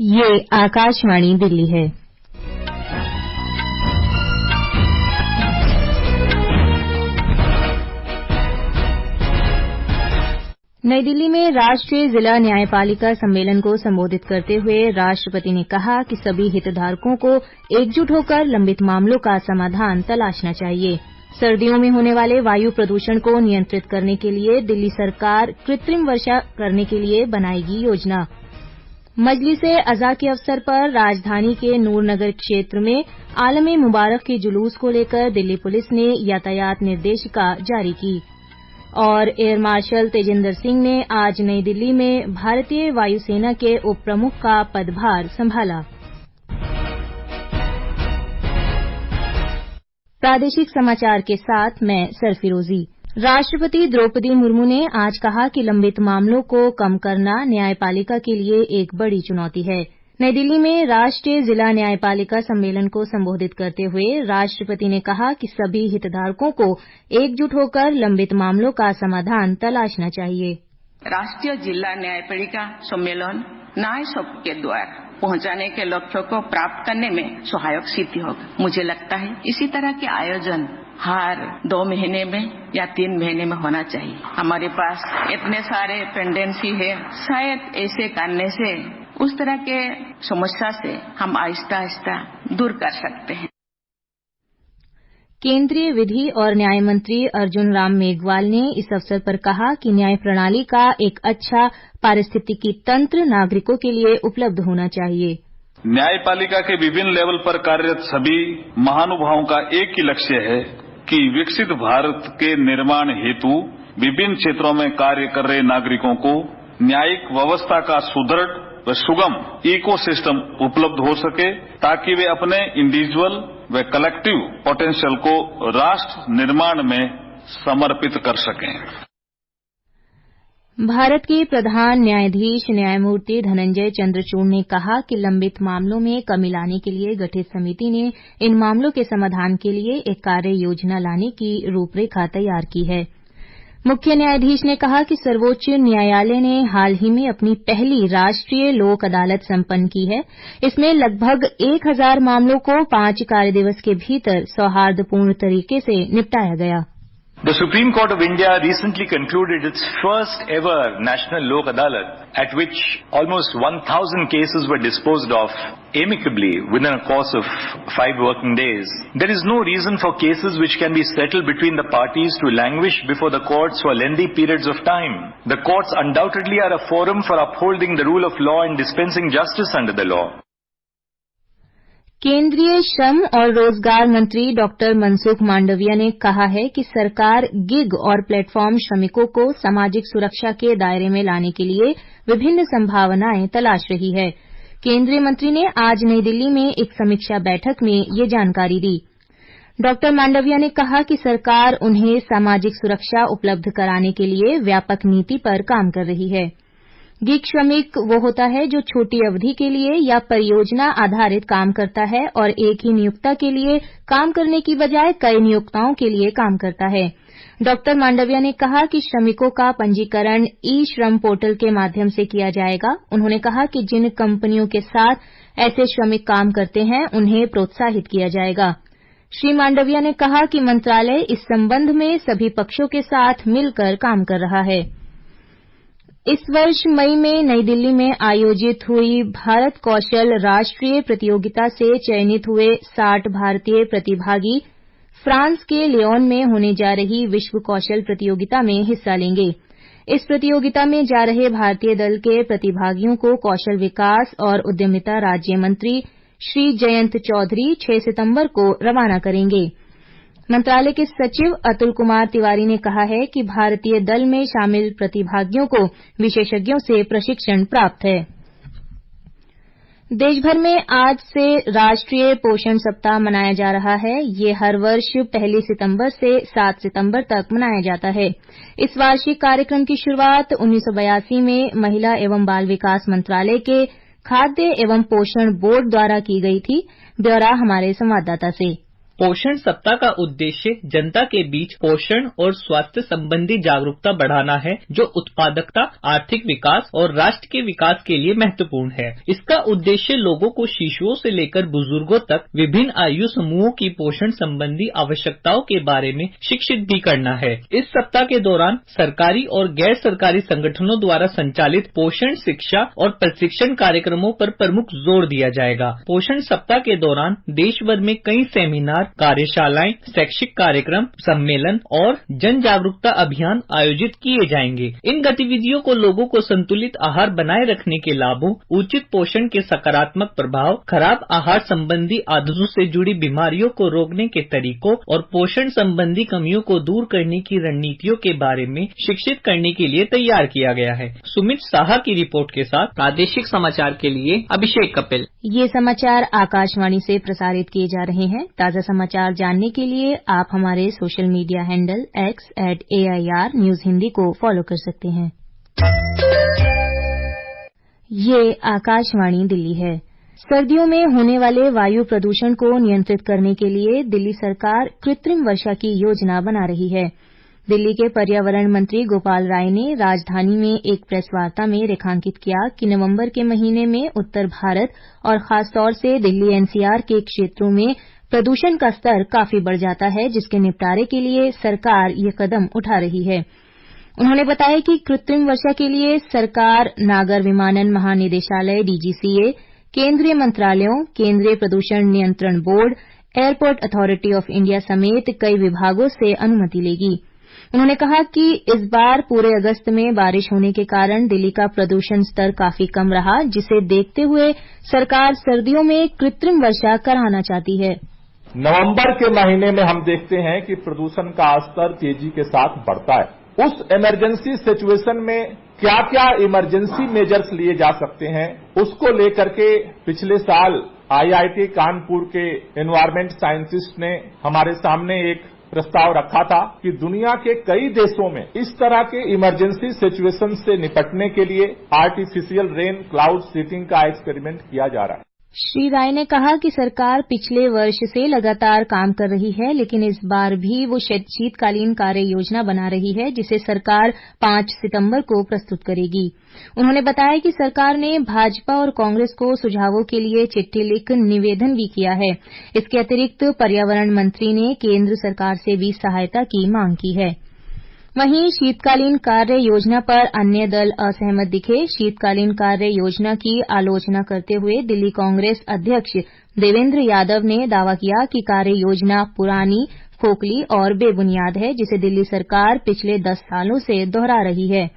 ये आकाशवाणी दिल्ली है। नई दिल्ली में राष्ट्रीय जिला न्यायपालिका सम्मेलन को संबोधित करते हुए राष्ट्रपति ने कहा कि सभी हितधारकों को एकजुट होकर लंबित मामलों का समाधान तलाशना चाहिए। सर्दियों में होने वाले वायु प्रदूषण को नियंत्रित करने के लिए दिल्ली सरकार कृत्रिम वर्षा करने के लिए बनाएगी योजना। मजलिस-ए-अज़ा के अवसर पर राजधानी के नूरनगर क्षेत्र में आलम-ए-मुबारक के जुलूस को लेकर दिल्ली पुलिस ने यातायात निर्देशिका जारी की। और एयर मार्शल तेजिंदर सिंह ने आज नई दिल्ली में भारतीय वायुसेना के उप प्रमुख का पदभार संभाला। प्रादेशिक समाचार के साथ मैं सरफिरोजी। राष्ट्रपति द्रौपदी मुर्मू ने आज कहा कि लंबित मामलों को कम करना न्यायपालिका के लिए एक बड़ी चुनौती है। नई दिल्ली में राष्ट्रीय जिला न्यायपालिका सम्मेलन को संबोधित करते हुए राष्ट्रपति ने कहा कि सभी हितधारकों को एकजुट होकर लंबित मामलों का समाधान तलाशना चाहिए। राष्ट्रीय जिला न्यायपालिका सम्मेलन न्याय सबके द्वार पहुंचाने के लक्ष्य को प्राप्त करने में सहायक सिद्ध होगा। मुझे लगता है इसी तरह के आयोजन हर 2 महीने में या 3 महीने में होना चाहिए। हमारे पास इतने सारे पेंडेंसी है, शायद ऐसे करने से उस तरह के समस्या से हम आहिस्ता आहिस्ता दूर कर सकते हैं। केंद्रीय विधि और न्याय मंत्री अर्जुन राम मेघवाल ने इस अवसर पर कहा कि न्याय प्रणाली का एक अच्छा पारिस्थितिकी तंत्र नागरिकों के लिए उपलब्ध होना चाहिए। न्यायपालिका के विभिन्न लेवल पर कार्यरत सभी महानुभावों का एक ही लक्ष्य है कि विकसित भारत के निर्माण हेतु विभिन्न क्षेत्रों में कार्य कर रहे नागरिकों को न्यायिक व्यवस्था का सुदृढ़ व सुगम इकोसिस्टम उपलब्ध हो सके, ताकि वे अपने इंडिविजुअल व कलेक्टिव पोटेंशियल को राष्ट्र निर्माण में समर्पित कर सकें। भारत के प्रधान न्यायाधीश न्यायमूर्ति धनंजय चंद्रचूड़ ने कहा कि लंबित मामलों में कमी लाने के लिए गठित समिति ने इन मामलों के समाधान के लिए एक कार्य योजना लाने की रूपरेखा तैयार की है। मुख्य न्यायाधीश ने कहा कि सर्वोच्च न्यायालय ने हाल ही में अपनी पहली राष्ट्रीय लोक अदालत संपन्न की है। इसमें लगभग 1000 मामलों को 5 कार्य दिवस के भीतर सौहार्दपूर्ण तरीके से निपटाया गया। The Supreme Court of India recently concluded its first ever National Lok Adalat, at which almost 1,000 cases were disposed of amicably within a course of 5 working days. There is no reason for cases which can be settled between the parties to languish before the courts for lengthy periods of time. The courts undoubtedly are a forum for upholding the rule of law and dispensing justice under the law. केंद्रीय श्रम और रोजगार मंत्री doctor Mansukh Mandaviya ने कहा है कि सरकार गिग और प्लेटफॉर्म श्रमिकों को सामाजिक सुरक्षा के दायरे में लाने के लिए विभिन्न संभावनाएं तलाश रही है। केंद्रीय मंत्री ने आज नई दिल्ली में एक समीक्षा बैठक में ये जानकारी दी। डॉक्टर मांडविया ने कहा कि सरकार उन्हें सामाजिक सुरक्षा उपलब्ध कराने के लिए व्यापक नीति पर काम कर रही है। गिग श्रमिक वो होता है जो छोटी अवधि के लिए या परियोजना आधारित काम करता है और एक ही नियोक्ता के लिए काम करने की बजाय कई नियोक्ताओं के लिए काम करता है। डॉक्टर मांडविया ने कहा कि श्रमिकों का पंजीकरण ई-श्रम पोर्टल के माध्यम से किया जाएगा। उन्होंने कहा कि जिन कंपनियों के साथ ऐसे श्रमिक काम करते हैं उन्हें प्रोत्साहित किया जाएगा। श्री मांडविया ने कहा कि मंत्रालय इस संबंध में सभी पक्षों के साथ मिलकर काम कर रहा है। इस वर्ष मई में नई दिल्ली में आयोजित हुई भारत कौशल राष्ट्रीय प्रतियोगिता से चयनित हुए 60 भारतीय प्रतिभागी फ्रांस के लियोन में होने जा रही विश्व कौशल प्रतियोगिता में हिस्सा लेंगे। इस प्रतियोगिता में जा रहे भारतीय दल के प्रतिभागियों को कौशल विकास और उद्यमिता राज्य मंत्री श्री जयंत चौधरी 6 सितंबर को रवाना करेंगे। मंत्रालय के सचिव अतुल कुमार तिवारी ने कहा है कि भारतीय दल में शामिल प्रतिभागियों को विशेषज्ञों से प्रशिक्षण प्राप्त है। देश भर में आज से राष्ट्रीय पोषण सप्ताह मनाया जा रहा है। ये हर वर्ष 1 सितंबर से 7 सितंबर तक मनाया जाता है। इस वार्षिक कार्यक्रम की शुरुआत 1982 में महिला एवं बाल विकास मंत्रालय के खाद्य एवं पोषण बोर्ड द्वारा की गई थी। ब्यौरा हमारे संवाददाता से। पोषण सप्ताह का उद्देश्य जनता के बीच पोषण और स्वास्थ्य संबंधी जागरूकता बढ़ाना है, जो उत्पादकता, आर्थिक विकास और राष्ट्र के विकास के लिए महत्वपूर्ण है। इसका उद्देश्य लोगों को शिशुओं से लेकर बुजुर्गों तक विभिन्न आयु समूहों की पोषण संबंधी आवश्यकताओं के बारे में शिक्षित भी करना है। इस सप्ताह के दौरान सरकारी और गैर सरकारी संगठनों द्वारा संचालित पोषण शिक्षा और प्रशिक्षण कार्यक्रमों पर प्रमुख जोर दिया जाएगा। पोषण सप्ताह के दौरान देश भर में कई सेमिनार, कार्यशालाएं, शैक्षिक कार्यक्रम, सम्मेलन और जन जागरूकता अभियान आयोजित किए जाएंगे। इन गतिविधियों को लोगों को संतुलित आहार बनाए रखने के लाभों, उचित पोषण के सकारात्मक प्रभाव, खराब आहार संबंधी आदतों से जुड़ी बीमारियों को रोकने के तरीकों और पोषण संबंधी कमियों को दूर करने की रणनीतियों के बारे में शिक्षित करने के लिए तैयार किया गया है। सुमित साहा की रिपोर्ट के साथ प्रादेशिक समाचार के लिए अभिषेक कपिल। ये समाचार आकाशवाणी से प्रसारित किए जा रहे हैं। ताजा समाचार जानने के लिए आप हमारे social media handle x@AIR News Hindi को फॉलो कर सकते हैं। ये आकाशवाणी दिल्ली है। सर्दियों में होने वाले वायु प्रदूषण को नियंत्रित करने के लिए दिल्ली सरकार कृत्रिम वर्षा की योजना बना रही है। दिल्ली के पर्यावरण मंत्री गोपाल राय ने राजधानी में एक प्रेस वार्ता में रेखांकित किया कि नवंबर के महीने में उत्तर भारत और खासतौर से दिल्ली एनसीआर के क्षेत्रों में प्रदूषण का स्तर काफी बढ़ जाता है, जिसके निपटारे के लिए सरकार ये कदम उठा रही है। उन्होंने बताया कि कृत्रिम वर्षा के लिए सरकार नागर विमानन महानिदेशालय डीजीसीए, केंद्रीय मंत्रालयों, केंद्रीय प्रदूषण नियंत्रण board, airport authority of India समेत कई विभागों से अनुमति लेगी। उन्होंने कहा कि इस बार पूरे अगस्त में बारिश होने के कारण दिल्ली का प्रदूषण स्तर काफी कम रहा, जिसे देखते हुए सरकार सर्दियों में कृत्रिम वर्षा कराना चाहती है। नवंबर के महीने में हम देखते हैं कि प्रदूषण का स्तर तेजी के साथ बढ़ता है। उस इमरजेंसी सिचुएशन में क्या क्या इमरजेंसी मेजर्स लिए जा सकते हैं, उसको लेकर के पिछले साल आईआईटी कानपुर के एनवायरमेंट साइंटिस्ट ने हमारे सामने एक प्रस्ताव रखा था कि दुनिया के कई देशों में इस तरह के इमरजेंसी सिचुएशन से निपटने के लिए आर्टिफिशियल रेन क्लाउड सीटिंग का एक्सपेरिमेंट किया जा रहा है। श्री राय ने कहा कि सरकार पिछले वर्ष से लगातार काम कर रही है, लेकिन इस बार भी वो शीतकालीन कार्य योजना बना रही है, जिसे सरकार 5 सितंबर को प्रस्तुत करेगी। उन्होंने बताया कि सरकार ने भाजपा और कांग्रेस को सुझावों के लिए चिट्ठी लिख निवेदन भी किया है। इसके अतिरिक्त पर्यावरण मंत्री ने केंद्र सरकार से भी सहायता की मांग की है। वहीं शीतकालीन कार्य योजना पर अन्य दल असहमत दिखे। शीतकालीन कार्य योजना की आलोचना करते हुए दिल्ली कांग्रेस अध्यक्ष देवेंद्र यादव ने दावा किया कि कार्य योजना पुरानी, खोखली और बेबुनियाद है, जिसे दिल्ली सरकार पिछले 10 सालों से दोहरा रही है।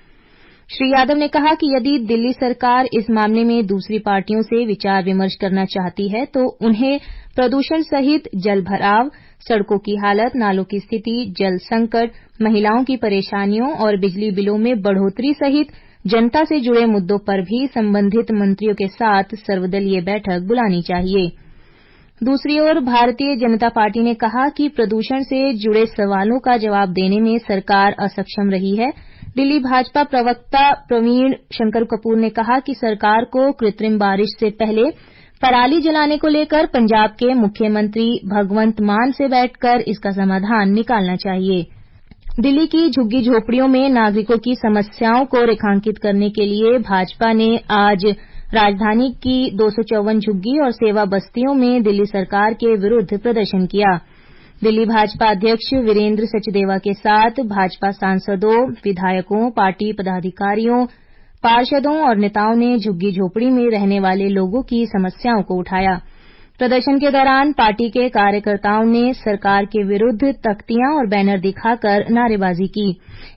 श्री यादव ने कहा कि यदि दिल्ली सरकार इस मामले में दूसरी पार्टियों से विचार विमर्श करना चाहती है तो उन्हें प्रदूषण सहित जल भराव, सड़कों की हालत, नालों की स्थिति, जल संकट, महिलाओं की परेशानियों और बिजली बिलों में बढ़ोतरी सहित जनता से जुड़े मुद्दों पर भी संबंधित मंत्रियों के साथ सर्वदलीय बैठक बुलानी चाहिए। दूसरी ओर भारतीय जनता पार्टी ने कहा कि प्रदूषण से जुड़े सवालों का जवाब देने में सरकार असक्षम रही है। दिल्ली भाजपा प्रवक्ता प्रवीण शंकर कपूर ने कहा कि सरकार को कृत्रिम बारिश से पहले पराली जलाने को लेकर पंजाब के मुख्यमंत्री भगवंत मान से बैठकर इसका समाधान निकालना चाहिए। दिल्ली की झुग्गी झोपड़ियों में नागरिकों की समस्याओं को रेखांकित करने के लिए भाजपा ने आज राजधानी की 254 झुग्गी और सेवा बस्तियों में दिल्ली सरकार के विरुद्ध प्रदर्शन किया। दिल्ली भाजपा अध्यक्ष वीरेंद्र सचदेवा के साथ भाजपा सांसदों, विधायकों, पार्टी पदाधिकारियों, पार्षदों और नेताओं ने झुग्गी झोपड़ी में रहने वाले लोगों की समस्याओं को उठाया। प्रदर्शन के दौरान पार्टी के कार्यकर्ताओं ने सरकार के विरुद्ध तख्तियां और बैनर दिखाकर नारेबाजी की।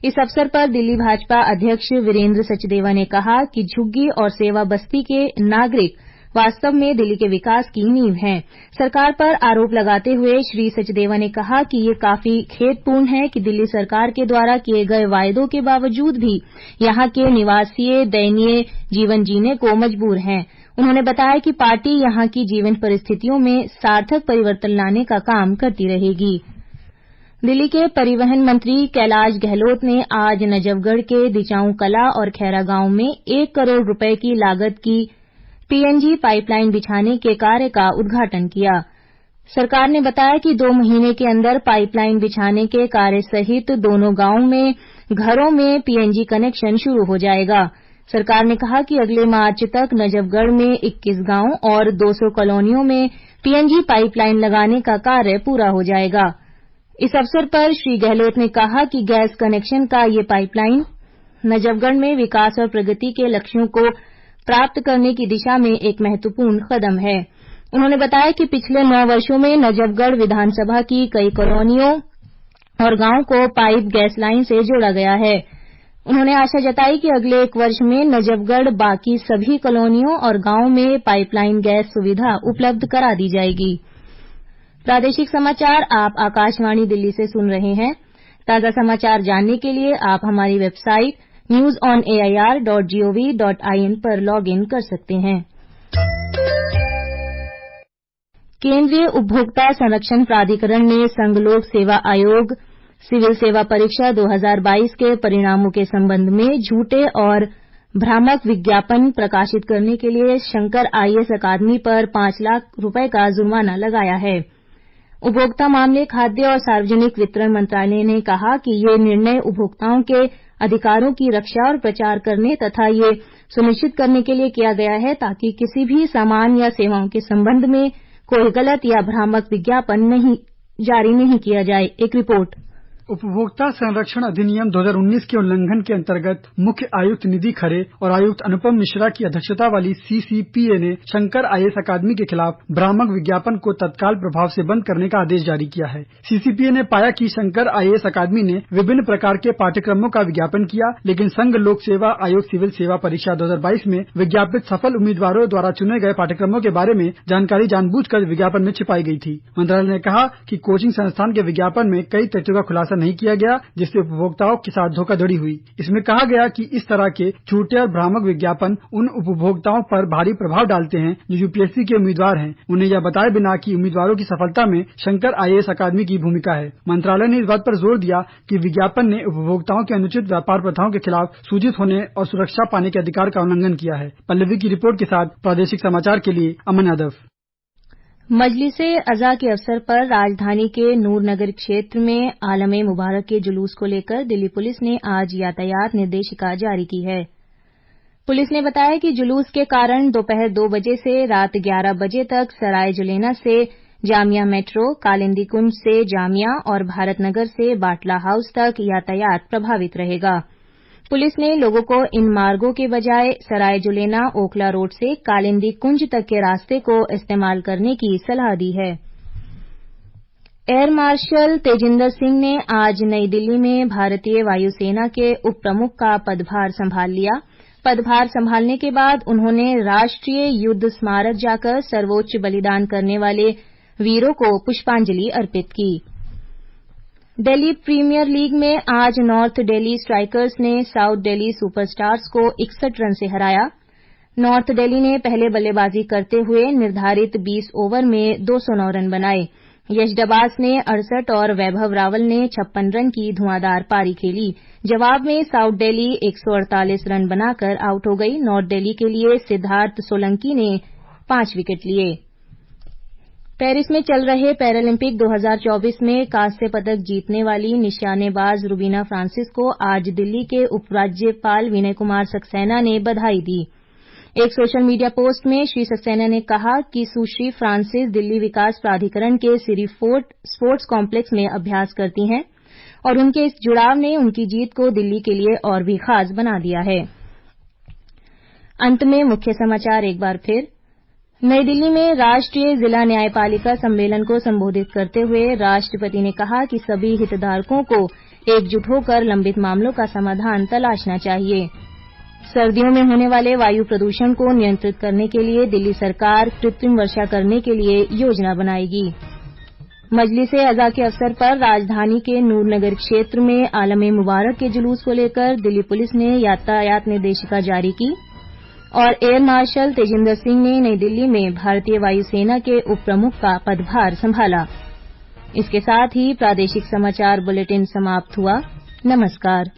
इस अवसर पर दिल्ली भाजपा अध्यक्ष वीरेंद्र सचदेवा ने कहा कि झुग्गी और सेवा बस्ती के नागरिक वास्तव में दिल्ली के विकास की नींव हैं। सरकार पर आरोप लगाते हुए श्री सचदेवा ने कहा कि ये काफी खेदपूर्ण है कि दिल्ली सरकार के द्वारा किए गए वायदों के बावजूद भी यहां के निवासी दयनीय जीवन जीने को मजबूर हैं। उन्होंने बताया कि पार्टी यहां की जीवन परिस्थितियों में सार्थक परिवर्तन लाने का काम करती रहेगी। दिल्ली के परिवहन मंत्री कैलाश गहलोत ने आज नजफगढ़ के दिचाऊ कला और खैरा गांव में 1 करोड़ रुपए की लागत की पीएनजी पाइपलाइन बिछाने के कार्य का उद्घाटन किया। सरकार ने बताया कि 2 महीने के अंदर पाइपलाइन बिछाने के कार्य सहित दोनों गांवों में घरों में पीएनजी कनेक्शन शुरू हो जाएगा। सरकार ने कहा कि अगले मार्च तक नजफगढ़ में 21 गांव और 200 कॉलोनियों में पीएनजी पाइपलाइन लगाने का कार्य पूरा हो जाएगा। इस अवसर पर श्री गहलोत ने कहा कि गैस कनेक्शन का ये पाइपलाइन नजफगढ़ में विकास और प्रगति के लक्ष्यों को प्राप्त करने की दिशा में एक महत्वपूर्ण कदम है। उन्होंने बताया कि पिछले 9 वर्षों में नजफगढ़ विधानसभा की कई कॉलोनियों और गांवों को पाइप गैस लाइन से जोड़ा गया है। उन्होंने आशा जताई कि अगले 1 वर्ष में नजफगढ़ बाकी सभी कॉलोनियों और गांवों में पाइपलाइन गैस सुविधा उपलब्ध करा दी जाएगी। प्रादेशिक समाचार आप आकाशवाणी दिल्ली से सुन रहे हैं। ताजा समाचार जानने के लिए आप हमारी वेबसाइट newsonair.gov.in पर लॉग इन कर सकते हैं। केंद्रीय उपभोक्ता संरक्षण प्राधिकरण ने संघ लोक सेवा आयोग सिविल सेवा परीक्षा 2022 के परिणामों के संबंध में झूठे और भ्रामक विज्ञापन प्रकाशित करने के लिए शंकर आईएएस अकादमी पर 5 लाख रुपए का जुर्माना लगाया है। उपभोक्ता मामले, खाद्य और सार्वजनिक वितरण मंत्रालय ने कहा कि ये निर्णय उपभोक्ताओं के अधिकारों की रक्षा और प्रचार करने तथा ये सुनिश्चित करने के लिए किया गया है ताकि किसी भी सामान या सेवाओं के संबंध में कोई गलत या भ्रामक विज्ञापन जारी नहीं किया जाए। एक रिपोर्ट। उपभोक्ता संरक्षण अधिनियम 2019 के उल्लंघन के अंतर्गत मुख्य आयुक्त निधि खरे और आयुक्त अनुपम मिश्रा की अध्यक्षता वाली सीसीपीए ने शंकर आईएएस अकादमी के खिलाफ भ्रामक विज्ञापन को तत्काल प्रभाव से बंद करने का आदेश जारी किया है। सीसीपीए ने पाया कि शंकर आईएएस अकादमी ने विभिन्न प्रकार के पाठ्यक्रमों का विज्ञापन किया, लेकिन संघ लोक सेवा आयोग सिविल सेवा परीक्षा 2022 में विज्ञापित सफल उम्मीदवारों द्वारा चुने गए पाठ्यक्रमों के बारे में जानकारी जानबूझकर विज्ञापन में छिपाई गई थी। मंत्रालय ने कहा कि कोचिंग संस्थान के विज्ञापन में कई तथ्यों का खुलासा नहीं किया गया, जिससे उपभोक्ताओं के साथ धोखाधड़ी हुई। इसमें कहा गया कि इस तरह के झूठे और भ्रामक विज्ञापन उन उपभोक्ताओं पर भारी प्रभाव डालते हैं जो यूपीएससी के उम्मीदवार हैं, उन्हें यह बताए बिना कि उम्मीदवारों की सफलता में शंकर आईएएस अकादमी की भूमिका है। मंत्रालय ने इस बात पर जोर दिया कि विज्ञापन ने उपभोक्ताओं के अनुचित व्यापार प्रथाओं के खिलाफ सूचित होने और सुरक्षा पाने के अधिकार का उल्लंघन किया है। पल्लवी की रिपोर्ट के साथ प्रादेशिक समाचार के लिए अमन यादव। मजलिसे अज़ा के अवसर पर राजधानी के नूरनगर क्षेत्र में आलमे मुबारक के जुलूस को लेकर दिल्ली पुलिस ने आज यातायात निर्देशिका जारी की है। पुलिस ने बताया कि जुलूस के कारण दोपहर 2 बजे से रात 11 बजे तक सराय जुलेना से जामिया मेट्रो, कालिंदी कुंज से जामिया और भारत नगर से बाटला हाउस तक यातायात प्रभावित रहेगा। पुलिस ने लोगों को इन मार्गों के बजाय सराय जुलेना ओखला रोड से कालिंदी कुंज तक के रास्ते को इस्तेमाल करने की सलाह दी है। एयर मार्शल तेजिंदर सिंह ने आज नई दिल्ली में भारतीय वायुसेना के उप प्रमुख का पदभार संभाल लिया। पदभार संभालने के बाद उन्होंने राष्ट्रीय युद्ध स्मारक जाकर सर्वोच्च बलिदान करने वाले वीरों को पुष्पांजलि अर्पित की। दिल्ली प्रीमियर लीग में आज नॉर्थ दिल्ली स्ट्राइकर्स ने साउथ दिल्ली सुपरस्टार्स को 61 रन से हराया। नॉर्थ दिल्ली ने पहले बल्लेबाजी करते हुए निर्धारित 20 ओवर में 209 रन बनाए। यश डबास ने 68 और वैभव रावल ने 56 रन की धुआंधार पारी खेली। जवाब में साउथ दिल्ली 148 रन बनाकर आउट हो गई। नॉर्थ दिल्ली के लिए सिद्धार्थ सोलंकी ने 5 विकेट लिए। पेरिस में चल रहे पैरालंपिक 2024 में कांस्य पदक जीतने वाली निशानेबाज रुबीना फ्रांसिस को आज दिल्ली के उपराज्यपाल विनय कुमार सक्सेना ने बधाई दी। एक सोशल मीडिया पोस्ट में श्री सक्सेना ने कहा कि सुश्री फ्रांसिस दिल्ली विकास प्राधिकरण के सिरी फोर्ट स्पोर्ट्स कॉम्प्लेक्स में अभ्यास करती हैं और उनके इस जुड़ाव ने उनकी जीत को दिल्ली के लिए और भी खास बना दिया है। अंत में मुख्य समाचार एक बार फिर। नई दिल्ली में राष्ट्रीय जिला न्यायपालिका सम्मेलन को संबोधित करते हुए राष्ट्रपति ने कहा कि सभी हितधारकों को एकजुट होकर लंबित मामलों का समाधान तलाशना चाहिए। सर्दियों में होने वाले वायु प्रदूषण को नियंत्रित करने के लिए दिल्ली सरकार कृत्रिम वर्षा करने के लिए योजना बनाएगी। मजलिसे अज़ा के अवसर पर राजधानी के नूरनगर क्षेत्र में आलमे मुबारक के जुलूस को लेकर दिल्ली पुलिस ने यातायात निर्देशिका जारी की और एयर मार्शल तेजिंदर सिंह ने नई दिल्ली में भारतीय वायुसेना के उप प्रमुख का पदभार संभाला। इसके साथ ही प्रादेशिक समाचार बुलेटिन समाप्त हुआ। नमस्कार।